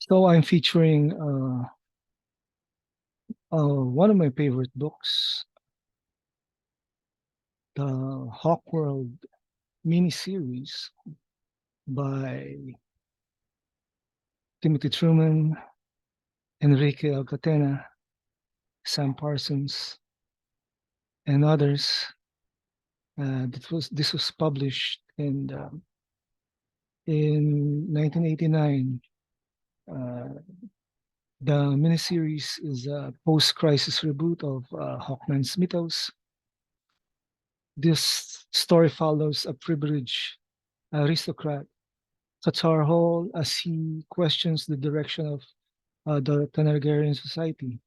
So I'm featuring one of my favorite books, the Hawkworld miniseries by Timothy Truman, Enrique Alcatena, Sam Parsons, and others. This was published in 1989. Uh, the miniseries is a post-crisis reboot of Hawkman's mythos. This story follows a privileged aristocrat, Katar Hol, as he questions the direction of the Thanagarian society,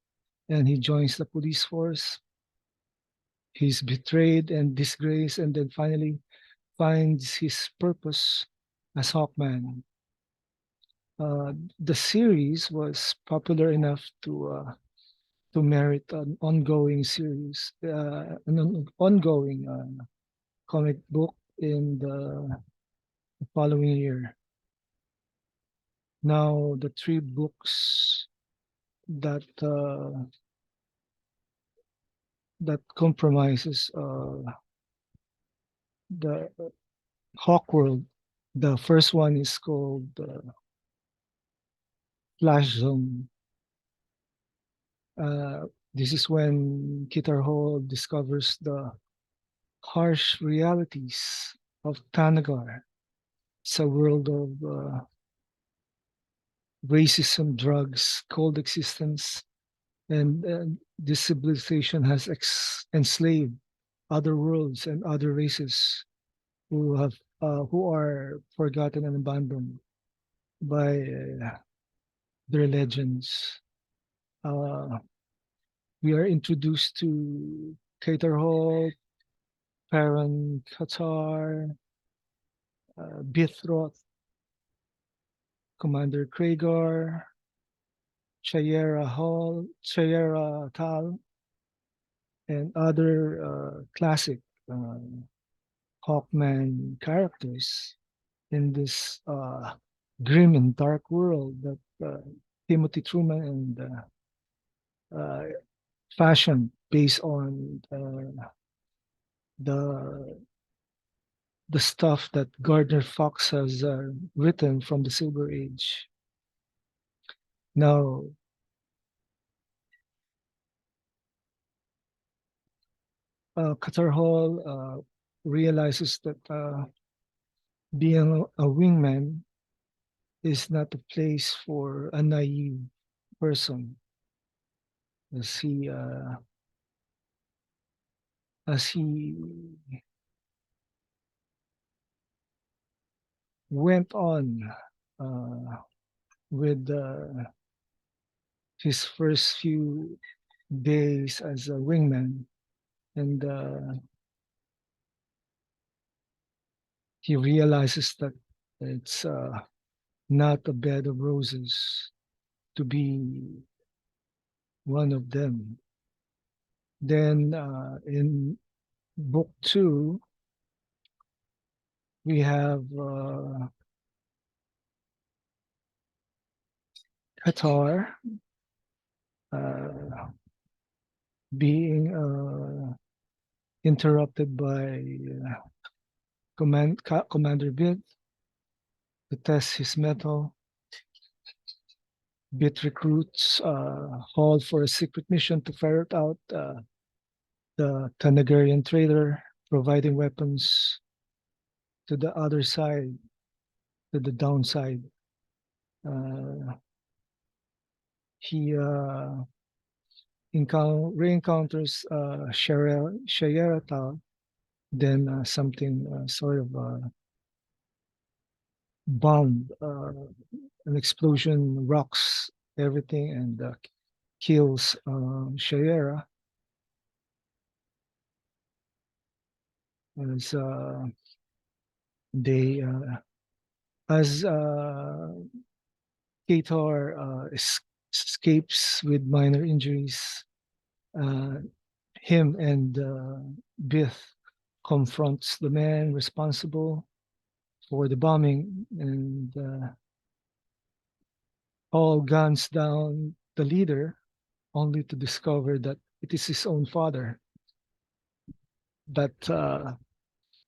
and he joins the police force. He's betrayed and disgraced, and then finally finds his purpose as Hawkman. The series was popular enough to merit an ongoing series, ongoing comic book in the following year. Now, the three books that that compromises the Hawkworld. The first one is called Flash Zone. Uh, this is when Katar Hol discovers the harsh realities of Thanagar. It's a world of racism, drugs, cold existence, and this civilization has enslaved other worlds and other races who are forgotten and abandoned by their legends. Uh, we are introduced to Katar Hol, Baron Qatar, Bithroth, Commander Kragar, Chayera Tal, and other classic uh, Hawkman characters in this grim and dark world that Timothy Truman and uh, fashioned based on the the stuff that Gardner Fox has written from the Silver Age. Now, Qatar Hall realizes that being a wingman is not a place for a naive person, as he went on uh, with his first few days as a wingman, and he realizes that it's not a bed of roses to be one of them. Then in book two, we have Qatar uh, being interrupted by Commander Bit to test his mettle. Bit recruits Hall for a secret mission to ferret out the Thanagarian trader, providing weapons to the other side, to the downside. He re-encounters Shayerata, then something sort of bomb, an explosion rocks everything and kills Shayera. As they as Katar escapes with minor injuries, uh, him and Bith confronts the man responsible for the bombing, and Paul guns down the leader only to discover that it is his own father that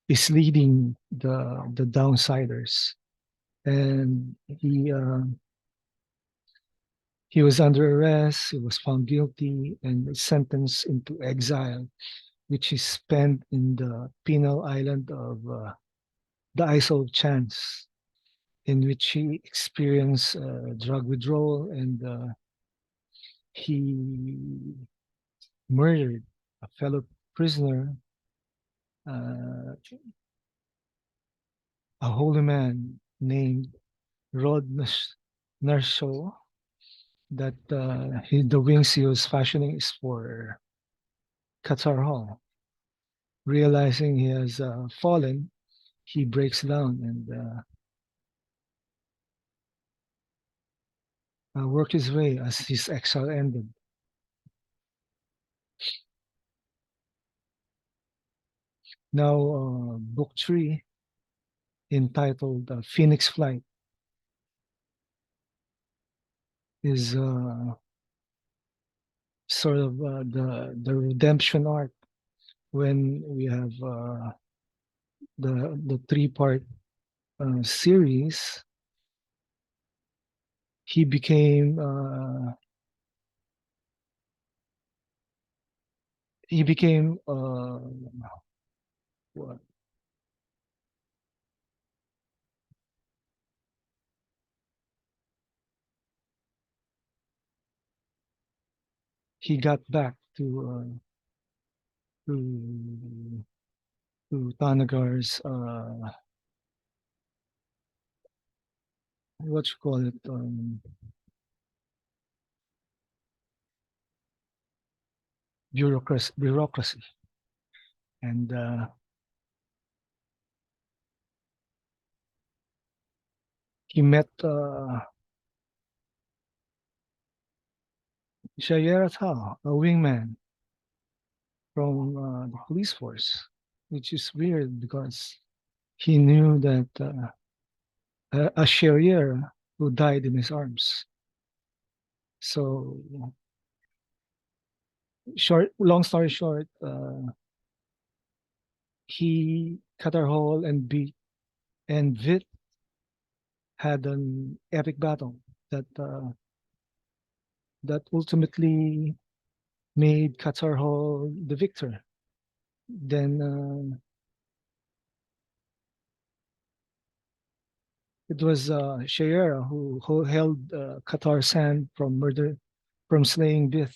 is leading the downsiders, and he was under arrest. He was found guilty and sentenced into exile, which he spent in the penal island of the Isle of Chance, in which he experienced drug withdrawal, and he murdered a fellow prisoner, uh, a holy man named Rod Narshaw, that the wings he was fashioning is for Katar Hol. Realizing he has fallen, he breaks down and work his way as his exile ended. Now, book three, entitled Phoenix Flight, is sort of the redemption arc when we have the three-part series. He became he became what he got back to to Thanagar's what you call it, bureaucracy, and he met Shayera, a wingman from the police force, which is weird because he knew that a Shayera who died in his arms. So, long story short, Katar Hol and Vit had an epic battle that that ultimately made Katar Hol the victor. Then it was Shayera who held Qatar's hand from slaying Bith,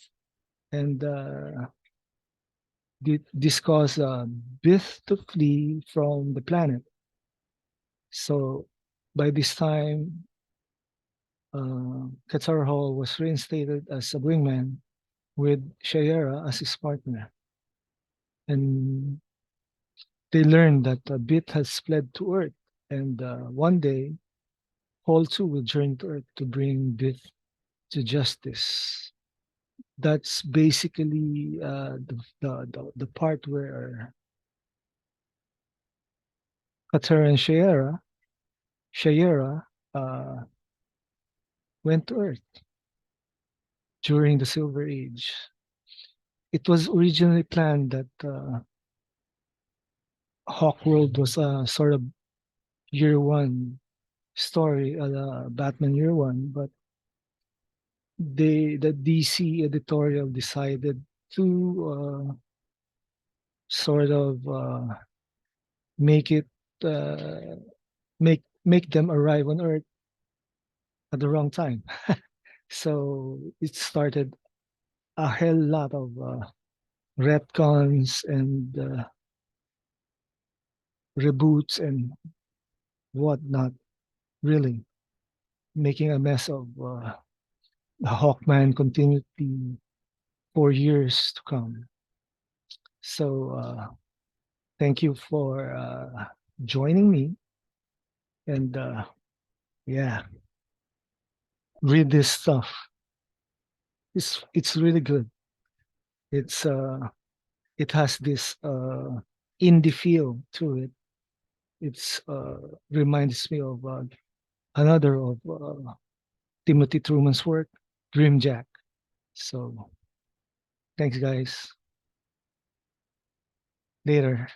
and this caused Bith to flee from the planet. So by this time, Qatar Hall was reinstated as a wingman with Shayera as his partner, and they learned that Bith has fled to Earth, and one day Hall too will journey to Earth to bring Bith to justice. That's basically the part where Qatar and Shayera uh, went to Earth during the Silver Age. It was originally planned that Hawkworld was a sort of year one story, Batman year one, but the DC editorial decided to sort of make it uh, make them arrive on Earth at the wrong time. So it started a hell lot of retcons and reboots and whatnot, really making a mess of the Hawkman continuity for years to come. So thank you for joining me, and yeah, read this stuff. It's really good. It's it has this indie feel to it. It's reminds me of another of Timothy Truman's work, Dream Jack. So thanks, guys. Later.